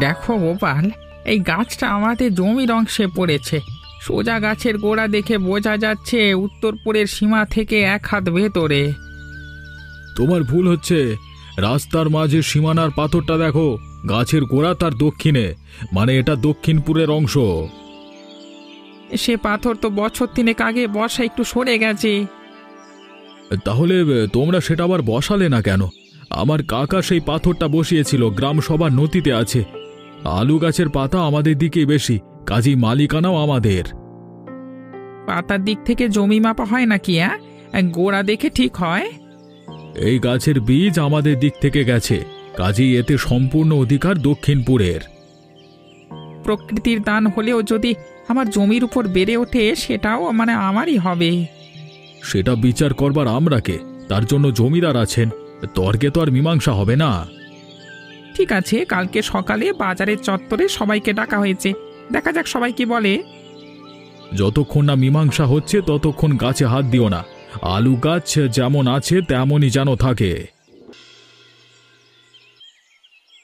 দেখো গোপাল, এই গাছটা আমাদের জমির অংশে পড়েছে। সোজা গাছের গোড়া দেখে বোঝা যাচ্ছে উত্তরপুরের সীমা থেকে 1 হাত ভেতরে। তোমার ভুল হচ্ছে। রাস্তার মাঝে সীমানার পাথরটা দেখো, গাছের গোড়া তার দক্ষিণে, মানে এটা দক্ষিণপুরের অংশ। সে পাথর তো বছর 3 আগে বর্ষা একটু সরে গেছে। তাহলে তোমরা সেটা আবার বসালে না কেন? আমার কাকা সেই পাথরটা বসিয়েছিল, গ্রাম সভার নথিতে আছে। আলু গাছের পাতা আমাদের দিকে বেশি, কাজেই মালিকানাও আমাদের। পাতার দিক থেকে জমি মাপা হয় নাকি? গোড়া দেখে ঠিক হয়? এই গাছের বীজ আমাদের দিক থেকে গেছে, কাজেই এতে সম্পূর্ণ অধিকার দক্ষিণপুরের। প্রকৃতির দান হলেও যদি আমার জমির উপর বেড়ে ওঠে, সেটাও মানে আমারই হবে। সেটা বিচার করবার আমরা কে? তার জন্য জমিদার আছেন, তর্কে তো আর মীমাংসা হবে না। ঠিক আছে, কালকে সকালে বাজারের চত্বরে সবাইকে ডাকা হয়েছে, দেখা যাক সবাই কি বলে। যতক্ষণ না মীমাংসা হচ্ছে ততক্ষণ গাছে হাত দিও না। আলু গাছ যেমন আছে তেমনই যেন থাকে।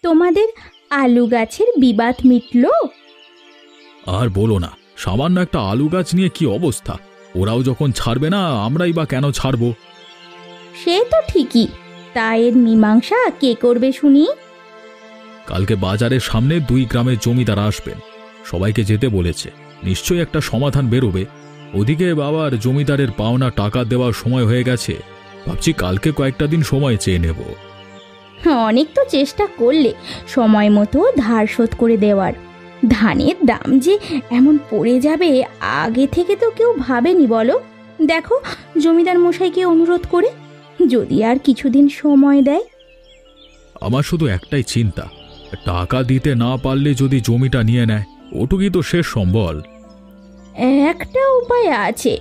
তোমাদের আলু গাছের বিবাদ মিটল? আর বলো না, সামান্য একটা আলু গাছ নিয়ে কি অবস্থা। ওরাও যখন ছাড়বে না, আমরাই বা কেন ছাড়ব? সে তো ঠিকই, তা এর মীমাংসা কে করবে শুনি? কালকে বাজারের সামনে 2 গ্রামের জমিদার আসবেন, সবাইকে যেতে বলেছে। নিশ্চয়ই একটা সমাধান বেরোবে। ওদিকে বাবার জমিদারের পাওনা টাকা দেওয়ার সময় হয়ে গেছে, ভাবছি কালকে কয়েকটা দিন সময় চেয়ে নেব। অনেক তো চেষ্টা করলে সময় মতো ধার শোধ করে দেওয়ার। ধানের দাম যে এমন পড়ে যাবে আগে থেকে তো কেউ ভাবেনি বলো। দেখো জমিদার মশাইকে অনুরোধ করে যদি আর কিছুদিন সময় দেয়। আমার শুধু একটাই চিন্তা, টাকা দিতে না পারলে যদি জমিটা নিয়ে নেয়, ওটুকুই তো শেষ সম্বল। একটা উপায় আছে,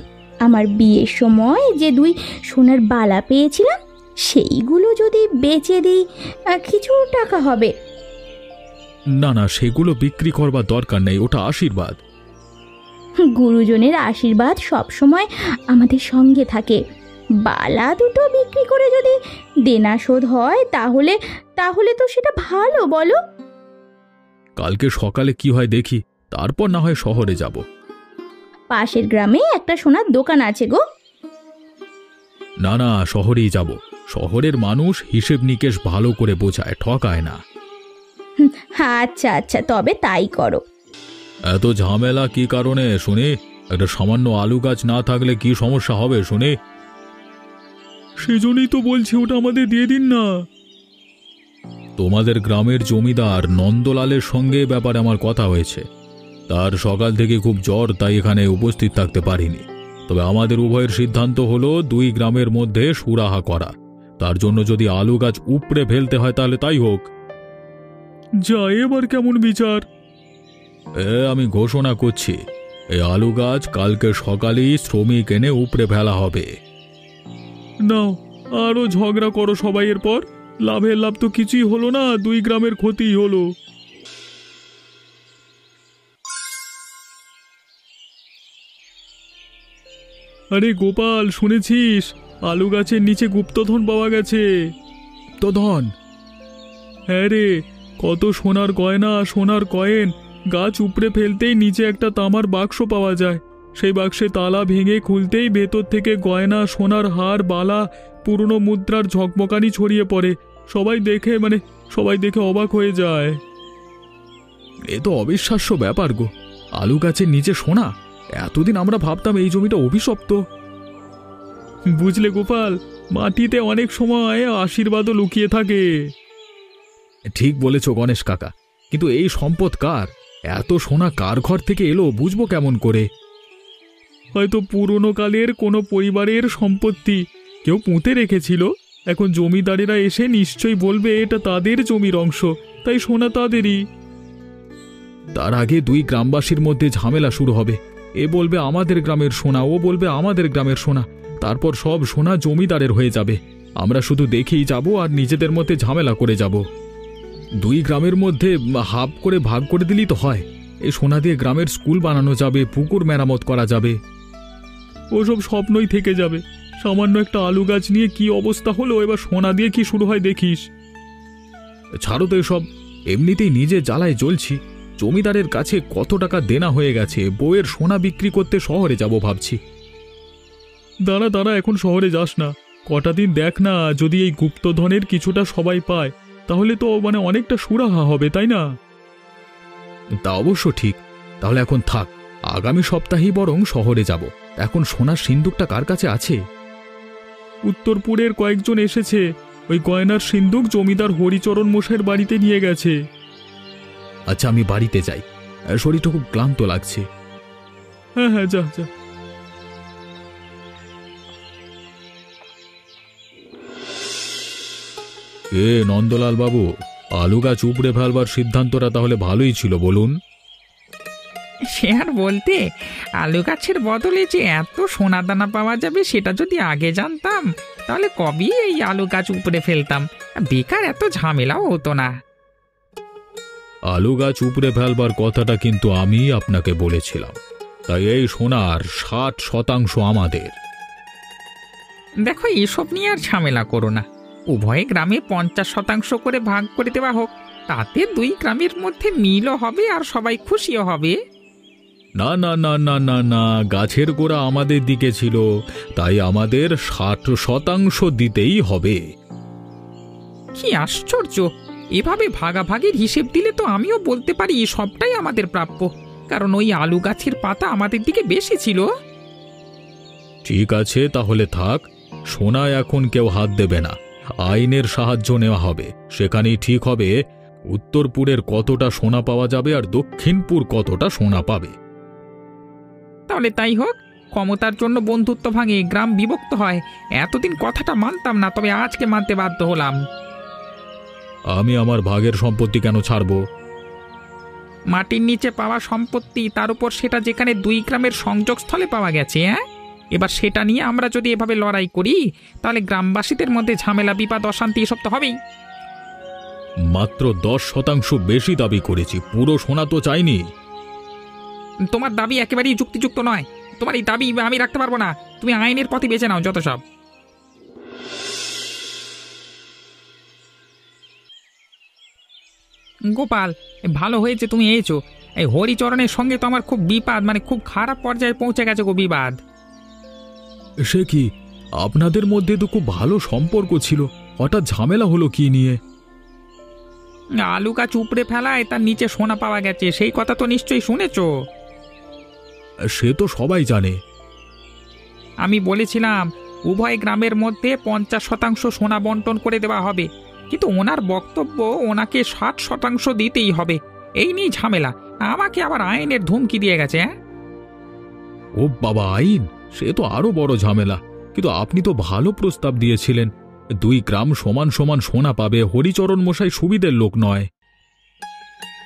আমার বিয়ের সময় যে 2 সোনার বালা পেয়েছিলাম, সেইগুলো যদি বেচে দিই কিছু টাকা হবে। না না, সেগুলো বিক্রি করবার দরকার নেই, ওটা আশীর্বাদ। গুরুজনের আশীর্বাদ সব সময় আমাদের সঙ্গে থাকে। বালা দুটো বিক্রি করে যদি দেনা শোধ হয় তাহলে তাহলে তো সেটা ভালো, বলো? কালকে সকালে কি হয় দেখি, তারপর না হয় শহরে যাব। পাশের গ্রামে একটা সোনার দোকান আছে গো। না না, শহরেই যাব। শহরের মানুষ হিসেব নিকেশ ভালো করে বোঝায়, ঠকায় না। আচ্ছা আচ্ছা, তবে তাই করো। এত ঝামেলা কি কারণে শুনি? একটা সামান্য আলু গাছ না থাকলে কি সমস্যা হবে শুনি? সেজন্যই তো বলছি ওটা আমাদের দিয়ে দিন না। তোমাদের গ্রামের জমিদার নন্দলালের সঙ্গে ব্যাপারে আমার কথা হয়েছে। তার সকাল থেকে খুব জ্বর, তাই এখানে উপস্থিত থাকতে পারিনি। তবে আমাদের উভয়ের সিদ্ধান্ত হলো 2 গ্রামের মধ্যে সুরাহা করা। তার জন্য যদি আলু গাছ উপড়ে ফেলতে হয় তাহলে তাই হোক। যা, এবার কেমন বিচার? আমি ঘোষণা করছি, এই আলু গাছ কালকে সকালেই শ্রমিক এনে উপড়ে ফেলা হবে। নাও, আরো ঝগড়া করো সবাই, এরপর লাভের লাভ তো কিছুই হলো না, 2 গ্রামের ক্ষতিই হলো। আরে গোপাল, শুনেছিস আলু গাছের নিচে গুপ্তধন পাওয়া গেছে? গুপ্তধন? হ্যাঁ রে, কত সোনার গয়না, সোনার কয়েন। গাছ উপড়ে ফেলতেই নিচে একটা তামার বাক্স পাওয়া যায়। সেই বাক্সে তালা ভেঙে খুলতেই ভেতর থেকে গয়না, সোনার হার, বালা, পুরনো মুদ্রার ঝকমকানি ছড়িয়ে পড়ে। সবাই দেখে অবাক হয়ে যায়। এ তো অবিশ্বাস্য ব্যাপার গো, আলু গাছের নিচে সোনা! এতদিন আমরা ভাবতাম এই জমিটা অভিশপ্ত। বুঝলে গোপাল, মাটিতে অনেক সময় আশীর্বাদও লুকিয়ে থাকে। ঠিক বলেছ গণেশ কাকা, কিন্তু এই সম্পদ কার? এত সোনা কার ঘর থেকে এলো বুঝবো কেমন করে? হয়তো পুরনো কালের কোনো পরিবারের সম্পত্তি, কেউ পুঁতে রেখেছিল। এখন জমিদারেরা এসে নিশ্চয়ই বলবে এটা তাদের জমির অংশ, তাই সোনা তাদেরই। তার আগে 2 গ্রামবাসীর মধ্যে ঝামেলা শুরু হবে। এ বলবে আমাদের গ্রামের সোনা, ও বলবে আমাদের গ্রামের সোনা। তারপর সব সোনা জমিদারের হয়ে যাবে। আমরা শুধু দেখেই যাব আর নিজেদের মধ্যে ঝামেলা করে যাব। 2 গ্রামের মধ্যে হাফ করে ভাগ করে দিলেই তো হয়। এই সোনা দিয়ে গ্রামের স্কুল বানানো যাবে, পুকুর মেরামত করা যাবে। ওসব স্বপ্নই থেকে যাবে। সামান্য একটা আলু গাছ নিয়ে কি অবস্থা হলো, এবার সোনা দিয়ে কি শুরু হয় দেখিস। ছাড়ো তো এসব, এমনিতেই নিজে জ্বালায় জ্বলছি। জমিদারের কাছে কত টাকা দেনা হয়ে গেছে, বউয়ের সোনা বিক্রি করতে শহরে যাব ভাবছি। দাঁড়া দাঁড়া, এখন শহরে যাস না, কটা দিন দেখ না, যদি এই গুপ্তধনের কিছুটা সবাই পায় তাহলে তো অনেকটা সুরাহা হবে, তাই না? তা অবশ্য ঠিক। তাহলে এখন থাক, আগামী সপ্তাহেই বরং শহরে যাব। এখন সোনার সিন্দুকটা কার কাছে আছে? উত্তরপুরের কয়েকজন এসেছে, ওই গয়নার সিন্দুক জমিদার হরিচরণ মশাইয়ের বাড়িতে নিয়ে গেছে। আচ্ছা, আমি বাড়িতে যাই, শরীরটা খুব ক্লান্ত লাগছে। হ্যাঁ হ্যাঁ, যা যা। নন্দলাল বাবু, আলু গাছ উপড়ে ফেলবার সিদ্ধান্তটা তাহলে ভালোই ছিল, বলুন। সে আর বলতে, আলু গাছের বদলে যে এত সোনা দানা পাওয়া যাবে সেটা যদি আগে জানতাম তাহলে কবেই এই আলু গাছ উপড়ে ফেলতাম, বেকার এত ঝামেলাও হতো না। আলু গাছ উপড়ে ফেলবার কথাটা কিন্তু আমি আপনাকে বলেছিলাম, তাই এই সোনার 60% আমাদের। দেখো, এসব নিয়ে আর ঝামেলা করো না, উভয় গ্রামে 50% করে ভাগ করে দেওয়া হোক, তাতে দুই গ্রামের মধ্যে মিলও হবে আর সবাই খুশিও হবে। না না না না না না, গাছের গোড়া আমাদের দিকে ছিল, তাই আমাদের 60% দিতেই হবে। কি আশ্চর্য! এভাবে ভাগাভাগির হিসেব দিলে তো আমিও বলতে পারি সবটাই আমাদের প্রাপ্য, কারণ ওই আলু গাছের পাতা আমাদের দিকে বেশি ছিল। ঠিক আছে, তাহলে থাক, সোনায় এখন কেউ হাত দেবে না, আইনের সাহায্য নেওয়া হবে। সেখানেই ঠিক হবে উত্তরপুরের কতটা সোনা পাওয়া যাবে আর দক্ষিণপুর কতটা সোনা পাবে। তাহলে তাই হোক, ক্ষমতার জন্য বন্ধুত্ব ভাঙে, গ্রাম বিভক্ত হয়। এতদিন কথাটা মানতাম না, তবে আজকে মানতে বাধ্য হলাম। আমি আমার ভাগের সম্পত্তি কেন ছাড়ব? মাটির নিচে পাওয়া সম্পত্তি, তার উপর সেটা যেখানে দুই গ্রামের সংযোগস্থলে পাওয়া গেছে। এবার সেটা নিয়ে আমরা যদি এভাবে লড়াই করি তাহলে গ্রামবাসীদের মধ্যে ঝামেলা, বিবাদ, অশান্তি এসব তো হবেই। মাত্র 10% বেশি দাবি করেছি, পুরো সোনা তো চাইনি। তোমার দাবি একেবারেই যুক্তিযুক্ত নয়, তোমার এই দাবি আমি রাখতে পারবো না। তুমি আইনের পথে বেছে নাও, যত সব। গোপাল, ভালো হয়েছে তুমি এসেছো। এই হরিচরণের সঙ্গে তো আমার খুব বিবাদ, খুব খারাপ পর্যায়ে পৌঁছে গেছে গো বিবাদ। সে কি, আপনাদের মধ্যে তো খুব ভালো সম্পর্ক ছিল, হঠাৎ ঝামেলা হলো কি নিয়ে? আলু গাছ উপড়ে ফেলায় তার নিচে সোনা পাওয়া গেছে, সেই কথা তো নিশ্চয়ই শুনেছো। সে তো সবাই জানে। আমি বলেছিলাম উভয় গ্রামের মধ্যে 50% সোনা বন্টন করে দেওয়া হবে, কিন্তু ওনার বক্তব্য ওনাকে 60% দিতেই হবে। এই নিয়ে ঝামেলা, আমাকে আবার আইনের ধমকি দিয়ে গেছে। ও বাবা, আইন? সে তো আরো বড় ঝামেলা। কিন্তু আপনি তো ভালো প্রস্তাব দিয়েছিলেন, দুই গ্রাম সমান সমান সোনা পাবে, হরিচরণ মশাই সুবিধের লোক নয়।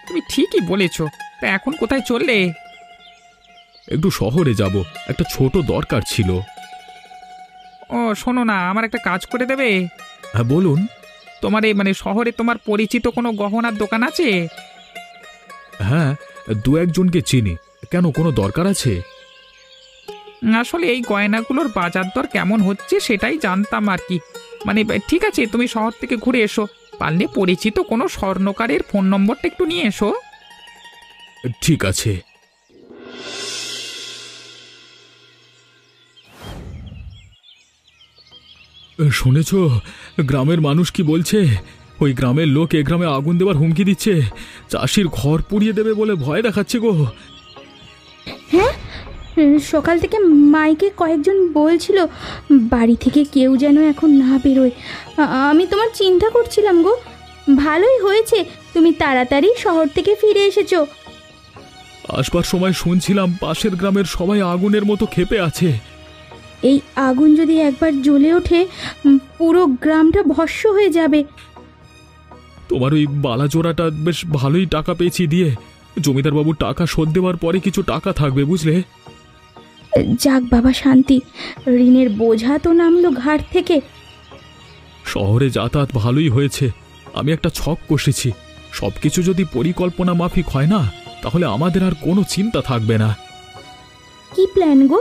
তুমি ঠিকই বলেছ, তা এখন কোথায় চললে? একটু শহরে যাব, একটা ছোট দরকার ছিল। ও শোনো না, আমার একটা কাজ করে দেবে? হ্যাঁ বলুন। তোমার এই শহরে তোমার পরিচিত কোনো গহনার দোকান আছে? হ্যাঁ, দু একজনকে চিনি। কেন, কোনো দরকার আছে? আসলে এই গয়নাগুলোর বাজার দর কেমন হচ্ছে সেটাই জানতাম আর কি। ঠিক আছে, তুমি শহর থেকে ঘুরে এসো, পারলে পরিচিত কোনো স্বর্ণকারের ফোন নম্বরটা একটু নিয়ে এসো। ঠিক আছে। শুনেছ গ্রামের মানুষ কি বলছে? ওই গ্রামের লোক এ গ্রামে আগুন দেবার হুমকি দিচ্ছে, চাষির ঘর পুড়িয়ে দেবে বলে ভয় দেখাচ্ছে গো। হ্যাঁ, সকাল থেকে মাইকে কয়েকজন বলছিল বাড়ি থেকে কেউ যেন এখন না বেরোয়। আমি তোমার চিন্তা করছিলাম গো, ভালোই হয়েছে তুমি তাড়াতাড়ি শহর থেকে ফিরে এসেছো। আসবার সময় শুনছিলাম পাশের গ্রামের সবাই আগুনের মতো ক্ষেপে আছে। এই আগুন যদি একবার জ্বলে ওঠে পুরো গ্রামটা ভস্ম হয়ে যাবে। তোমার ওই বালাজোড়াটা বেশ ভালোই টাকা পেয়েছি দিয়ে, জমিদারবাবু টাকা শোধ দেওয়ার পরে কিছু টাকা থাকবে, বুঝলে? যাক বাবা, শান্তি, ঋণের বোঝা তো নামলো ঘাট থেকে। শহরে যাতায়াত ভালোই হয়েছে। আমি একটা ছক কষেছি, সবকিছু যদি পরিকল্পনা মাফিক হয় না তাহলে আমাদের আর কোনো চিন্তা থাকবে না। কি প্ল্যান গো?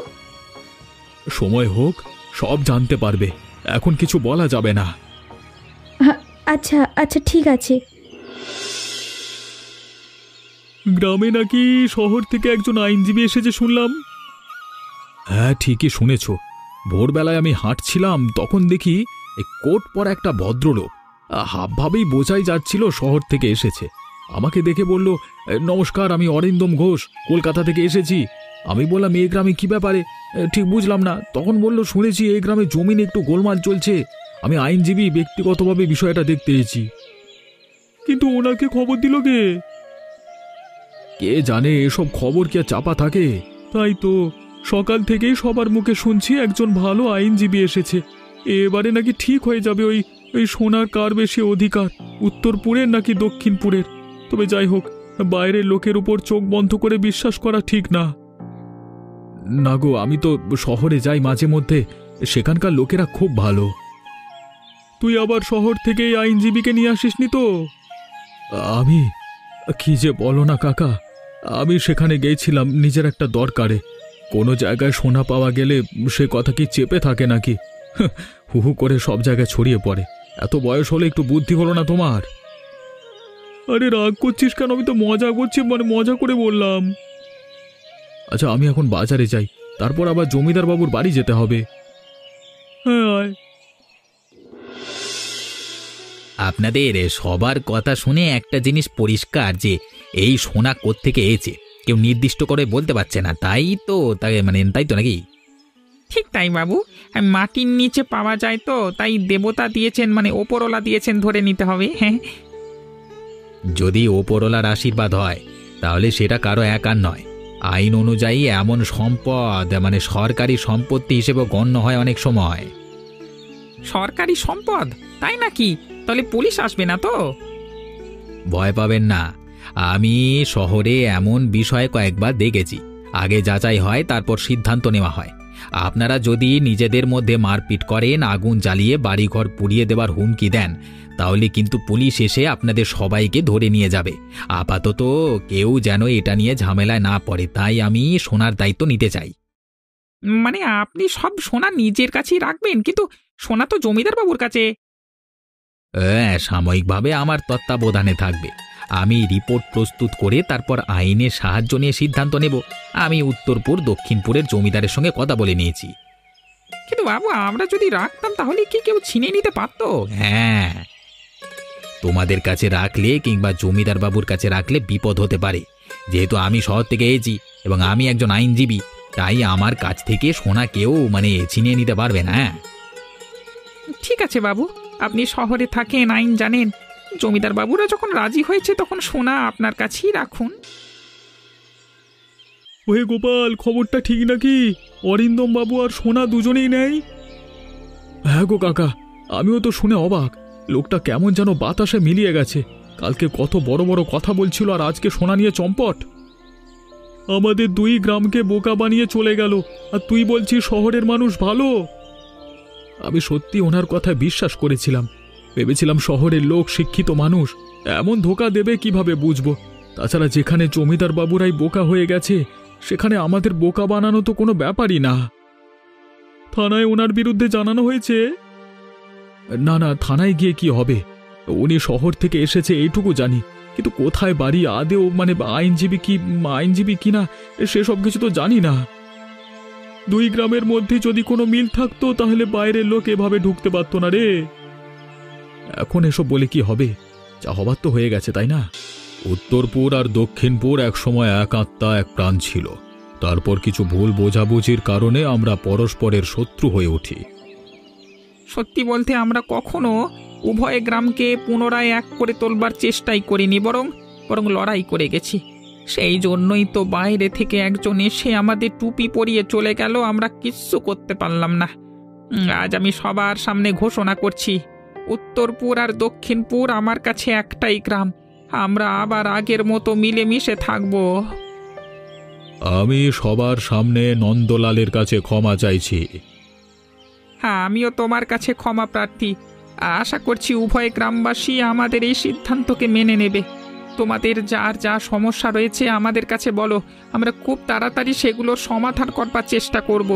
সময় হোক, সব জানতে পারবে, এখন কিছু বলা যাবে না। আচ্ছা আচ্ছা, ঠিক আছে। গ্রামে নাকি শহর থেকে একজন আইনজীবী এসেছে শুনলাম। হ্যাঁ, ঠিকই শুনেছ। ভোরবেলায় আমি হাঁটছিলাম, তখন দেখি এই কোট পরা একটা ভদ্রলোক, হাবভাবেই বোঝাই যাচ্ছিল শহর থেকে এসেছে। আমাকে দেখে বলল, নমস্কার, আমি অরিন্দম ঘোষ, কলকাতা থেকে এসেছি। আমি বললাম, এই গ্রামে কি ব্যাপারে? ঠিক বুঝলাম না। তখন বলল, শুনেছি এই গ্রামে জমি নিয়ে একটু গোলমাল চলছে, আমি আইনজীবী, ব্যক্তিগতভাবে বিষয়টা দেখতে এসেছি। কিন্তু ওনাকে খবর দিল কে? কে জানে, এসব খবর কি আর চাপা থাকে? তাই তো, সকাল থেকেই সবার মুখে শুনছি একজন ভালো আইনজীবী এসেছে। এবারে নাকি ঠিক হয়ে যাবে ওই সোনার কার বেশি অধিকার, উত্তরপুরের নাকি দক্ষিণপুরের। তবে যাই হোক, বাইরের লোকের উপর চোখ বন্ধ করে বিশ্বাস করা ঠিক না। না গো, আমি তো শহরে যাই মাঝে মধ্যে, সেখানকার লোকেরা খুব ভালো। তুই আবার শহর থেকে এই আইনজীবীকে নিয়ে আসিসনি তো? আমি কি যে বলো না কাকা, আমি সেখানে গেছিলাম নিজের একটা দরকারে। কোনো জায়গায় সোনা পাওয়া গেলে সে কথা কি চেপে থাকে নাকি? হু হু করে সব জায়গায় ছড়িয়ে পড়ে। এত বয়স হলে একটু বুদ্ধি হলো না তোমার? আরে রাগ করছিস কেন? আমি তো মজা করছি, মানে মজা করে বললাম। আচ্ছা, আমি এখন বাজারে যাই, তারপর আবার জমিদার বাবুর বাড়ি যেতে হবে। হ্যাঁ। আপনাদের সবার কথা শুনে একটা জিনিস পরিষ্কার, যে এই সোনা কোত্থেকে এসেছে কেউ নির্দিষ্ট করে বলতে পারছে না। তাই তো নাকি? ঠিক তাই বাবু, মাটির নিচে পাওয়া যায় তো, তাই দেবতা দিয়েছেন, মানে ওপরওয়ালা দিয়েছেন ধরে নিতে হবে। হ্যাঁ, যদি ওপরওয়ালার আশীর্বাদ হয় তাহলে সেটা কারো একার নয়। আইন অনুযায়ী এমন সম্পদ সরকারি সম্পত্তি হিসেবে গণ্য হয় অনেক সময়। সরকারি সম্পদ, তাই নাকি? তাহলে পুলিশ আসবে না তো? ভয় পাবেন না, আমি শহরে এমন বিষয় কয়েকবার দেখেছি। আগে যাচাই হয়, তারপর সিদ্ধান্ত নেওয়া হয়। আপনারা যদি নিজেদের মধ্যে মারপিট করেন, আগুন জ্বালিয়ে বাড়িঘর পুড়িয়ে দেবার হুমকি দেন, তাহলে কিন্তু পুলিশ এসে আপনাদের সবাইকে ধরে নিয়ে যাবে। আপাতত কেউ যেন এটা নিয়ে ঝামেলায় না পড়ে, তাই আমি সোনার দায়িত্ব নিতে চাই। মানে আপনি সব সোনা নিজের কাছেই রাখবেন, কিন্তু সোনা তো জমিদার বাবুর কাছে। হ্যাঁ, সাময়িকভাবে আমার তত্ত্বাবধানে থাকবে। আমি রিপোর্ট প্রস্তুত করে তারপর আইনের সাহায্য নিয়ে সিদ্ধান্ত নেব। আমি উত্তরপুর দক্ষিণপুরের জমিদারের সঙ্গে কথা বলে নিয়েছি। কিন্তু বাবু, আমরা যদি রাখতাম তাহলে কি কেউ ছিনিয়ে নিতে পারতো? হ্যাঁ, তোমাদের কাছে রাখলে কিংবা জমিদার বাবুর কাছে রাখলে বিপদ হতে পারে। যেহেতু আমি শহর থেকে এসেছি এবং আমি একজন আইনজীবী, তাই আমার কাছ থেকে সোনা কেউ ছিনিয়ে নিতে পারবে না। ঠিক আছে বাবু, আপনি শহরে থাকেন, আইন জানেন। জমিদার বাবুরা যখন রাজি হয়েছে তখন সোনা আপনার কাছেই রাখুন। ওহে গোপাল, খবরটা ঠিক নাকি? অরিন্দম বাবু আর সোনা দুজনেই নেয়? হ্যাঁ গো কাকা, আমিও তো শুনে অবাক। লোকটা কেমন যেন বাতাসে মিলিয়ে গেছে। কালকে কত বড় বড় কথা বলছিল, আর আজকে সোনা নিয়ে চম্পট। আমাদের দুই গ্রামকে বোকা বানিয়ে চলে গেল, আর তুই বলছিস শহরের মানুষ ভালো? আমি সত্যি ওনার কথায় বিশ্বাস করেছিলাম। ভেবেছিলাম শহরের লোক শিক্ষিত মানুষ, এমন ধোঁকা দেবে কিভাবে বুঝবো। তাছাড়া যেখানে জমিদার বাবুরাই বোকা হয়ে গেছে, সেখানে আমাদের বোকা বানানো তো কোনো ব্যাপারই না। থানায় ওনার বিরুদ্ধে জানানো হয়েছে? না না, থানায় গিয়ে কি হবে? উনি শহর থেকে এসেছে এইটুকু জানি, কিন্তু কোথায় বাড়ি, আদেও আইনজীবী কিনা সেসব কিছু তো জানি না। দুই গ্রামের মধ্যে যদি কোনো মিল থাকতো তাহলে বাইরের লোক এভাবে ঢুকতে পারতো না রে। এখন এসব বলে কি হবে? যা হবার তো হয়ে গেছে, তাই না? উত্তরপুর আর দক্ষিণপুর একসময় এক আত্মা এক প্রাণ ছিল। তারপর কিছু ভুল বোঝাবুঝির কারণে আমরা পরস্পরের শত্রু হয়ে উঠি। সত্যি বলতে আমরা কখনো উভয় গ্রামকে পুনরায় এক করে তোলবার চেষ্টাই করিনি, বরং লড়াই করে গেছি। সেই জন্যই তো বাইরে থেকে একজন এসে আমাদের টুপি পরিয়ে চলে গেল, আমরা কিচ্ছু করতে পারলাম না। আজ আমি সবার সামনে ঘোষণা করছি, উত্তরপুর আর দক্ষিণপুর আমার কাছে একটাই গ্রাম। আমরা আবার আগের মতো মিলেমিশে থাকব। আমি সবার সামনে নন্দলালের কাছে ক্ষমা চাইছি। হ্যাঁ, আমিও তোমার কাছে ক্ষমা প্রার্থী। আশা করছি উভয় গ্রামবাসী আমাদের এই সিদ্ধান্তকে মেনে নেবে। তোমাদের যার যা সমস্যা রয়েছে আমাদের কাছে বলো, আমরা খুব তাড়াতাড়ি সেগুলোর সমাধান করবার চেষ্টা করব।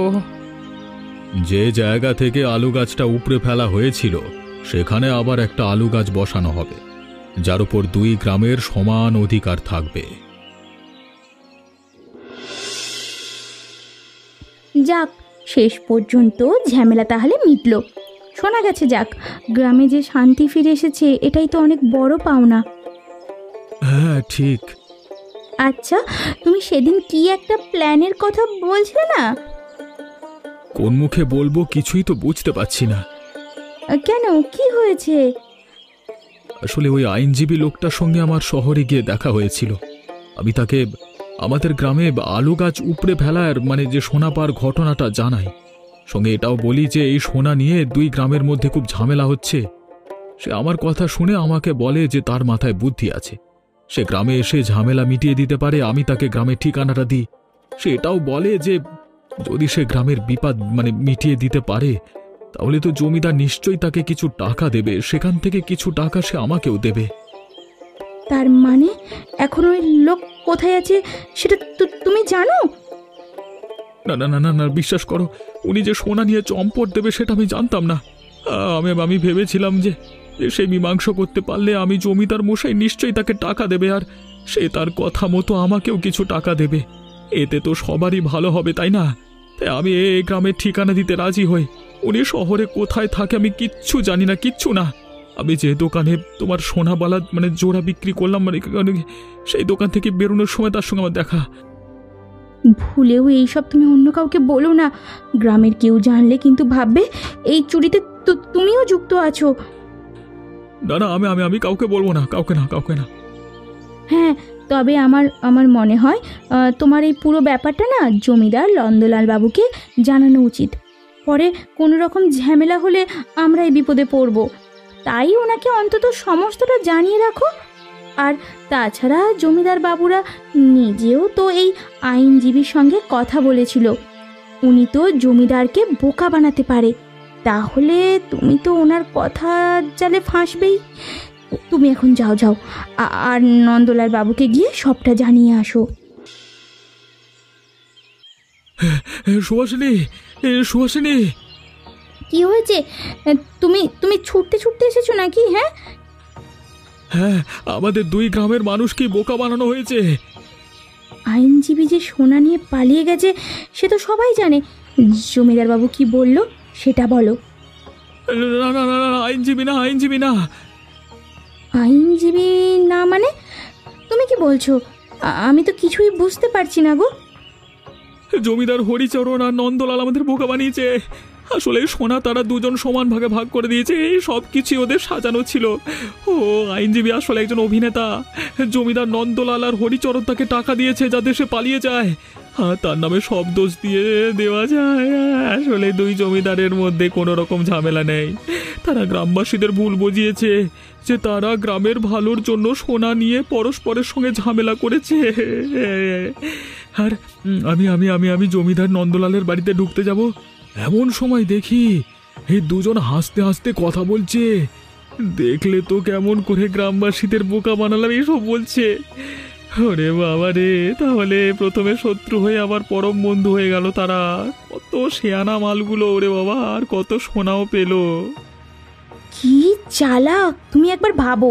যে জায়গা থেকে আলু গাছটা উপড়ে ফেলা হয়েছিল, সেখানে আবার একটা আলু গাছ বসানো হবে, যার উপর দুই গ্রামের সমান অধিকার থাকবে। যাক, শেষ পর্যন্ত ঝামেলা তাহলে মিটল। শোনা গেছে, যাক, গ্রামে যে শান্তি ফিরে এসেছে, এটাই তো অনেক বড় পাওনা। হ্যাঁ ঠিক। আচ্ছা, তুমি সেদিন কি একটা প্ল্যানের কথা বলছিলে না? কোন মুখে বলবো কিছুই তো বুঝতে পারছি না। কেন, কি হয়েছে? আসলে ওই আইনজীবী লোকটার সঙ্গে আমার শহরে গিয়ে দেখা হয়েছিল। আমি তাকে আমাদের গ্রামে আলু গাছ উপড়ে ফেলার যে সোনা পাওয়ার ঘটনাটা জানাই। সঙ্গে এটাও বলি যে এই সোনা নিয়ে দুই গ্রামের মধ্যে খুব ঝামেলা হচ্ছে। সে আমার কথা শুনে আমাকে বলে যে তার মাথায় বুদ্ধি আছে, সে গ্রামে এসে ঝামেলা মিটিয়ে দিতে পারে। আমি তাকে গ্রামের ঠিকানাটা দিই। সে এটাও বলে যে যদি সে গ্রামের বিপদ মিটিয়ে দিতে পারে, তাহলে তো জমিদার নিশ্চয়ই তাকে কিছু টাকা দেবে, সেখান থেকে কিছু টাকা সে আমাকেও দেবে। তার মানে এখন ওই লোক কোথায় আছে সেটা তুমি জানো? না না না না না, বিশ্বাস করো, উনি যে সোনা নিয়ে চম্পট দেবে সেটা আমি জানতাম না। আমি ভেবেছিলাম যে সে মীমাংসা করতে পারলে আমি জমিদার মশাই নিশ্চয়ই তাকে টাকা দেবে, আর সে তার কথা মতো আমাকেও কিছু টাকা দেবে। এতে তো সবারই ভালো হবে, তাই না? তাই আমি এই গ্রামের ঠিকানা দিতে রাজি হই। উনি শহরে কোথায় থাকে আমি কিচ্ছু জানি না, কিচ্ছু না। আমি যে দোকানে তোমার সোনাবালা জোড়া বিক্রি করলাম, সেই দোকান থেকে বেরোনোর সময় তার সঙ্গে আমার দেখা। ভুলেও এইসব তুমি অন্য কাউকে বলো না। গ্রামের কেউ জানলে কিন্তু ভাববে এই চুরিতে তুমিও যুক্ত আছো। না না, আমি কাউকে বলবো না, কাউকে না। হ্যাঁ, তবে আমার মনে হয় তোমার এই পুরো ব্যাপারটা না জমিদার নন্দলাল বাবুকে জানানো উচিত। পরে কোনো রকম ঝামেলা হলে আমরাই বিপদে পড়ব। তাই ওনাকে অন্তত সমস্তটা জানিয়ে রাখো। আর তাছাড়া জমিদার বাবুরা নিজেও তো এই আইনজীবীর সঙ্গে কথা বলেছিল। উনি তো জমিদারকে বোকা বানাতে পারে। তাহলে তুমি তো ওনার কথা জালে ফাঁসবেই। তুমি এখন যাও আর নন্দলাল বাবুকে গিয়ে সবটা জানিয়ে আসো। সুহাসিনী, কি হয়েছে? তুমি ছুটতে এসেছো নাকি? হ্যাঁ, আমাদের দুই গ্রামের মানুষকে বোকা বানানো হয়েছে। আইনজীবী যে সোনা নিয়ে পালিয়ে গেছে সে তো সবাই জানে। জমিদার বাবু কি বলল সেটা বলো। না না না, আইনজীবী না। আইনজীবী না মানে? তুমি কি বলছো? আমি তো কিছুই বুঝতে পারছি না গো। জমিদার হরিচরণ আর নন্দলাল আমাদের বোকা বানিয়েছে। আসলে সোনা তারা দুজন সমান ভাগে ভাগ করে দিয়েছে। এই সব কিছু ওদের সাজানো ছিল। ও আইনজীবী আসলে একজন অভিনেতা। জমিদার নন্দলাল আর হরিচরণ তাকে টাকা দিয়েছে যাতে সে পালিয়ে যায়, আর তার নামে সব দোষ দিয়ে দেওয়া যায়। আসলে দুই জমিদারের মধ্যে কোনো রকম ঝামেলা নেই। তারা গ্রামবাসীদের ভুল বুঝিয়েছে যে তারা গ্রামের ভালোর জন্য সোনা নিয়ে পরস্পরের সঙ্গে ঝামেলা করেছে। আর আমি জমিদার নন্দলালের বাড়িতে ঢুকতে যাব, এমন সময় দেখি এই দুজন হাসতে হাসতে কথা বলছে। দেখলে তো কেমন করে গ্রামবাসীদের বোকা বানালাম এসব বলছে। ওরে বাবা রে, তাহলে প্রথমে শত্রু হয়ে আবার পরম বন্ধু হয়ে গেল তারা। কত শেয়ানা মালগুলো, ওরে বাবা, আর কত সোনাও পেল। কি চালাক! তুমি একবার ভাবো।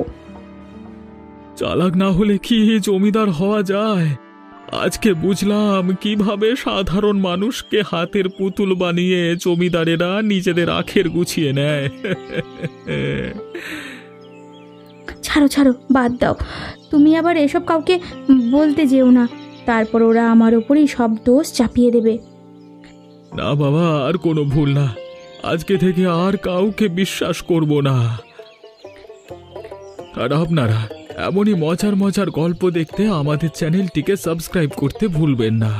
চালাক না হলে কি জমিদার হওয়া যায়? আজকে বুঝলাম কিভাবে সাধারণ মানুষকে হাতের পুতুল বানিয়ে জমিদারেরা নিজেদের আখের গুছিয়ে নেয়। ছাড়ো, বাদ দাও। তুমি আবার এসব কাউকে বলতে যেও না, তারপর ওরা আমার ওপরই সব দোষ চাপিয়ে দেবে। না বাবা, আর কোনো ভুল না। আজকে থেকে আর কাউকে বিশ্বাস করব না। আর আপনারা এমনই মজার গল্প দেখতে আমাদের চ্যানেলটিকে সাবস্ক্রাইব করতে ভুলবেন না।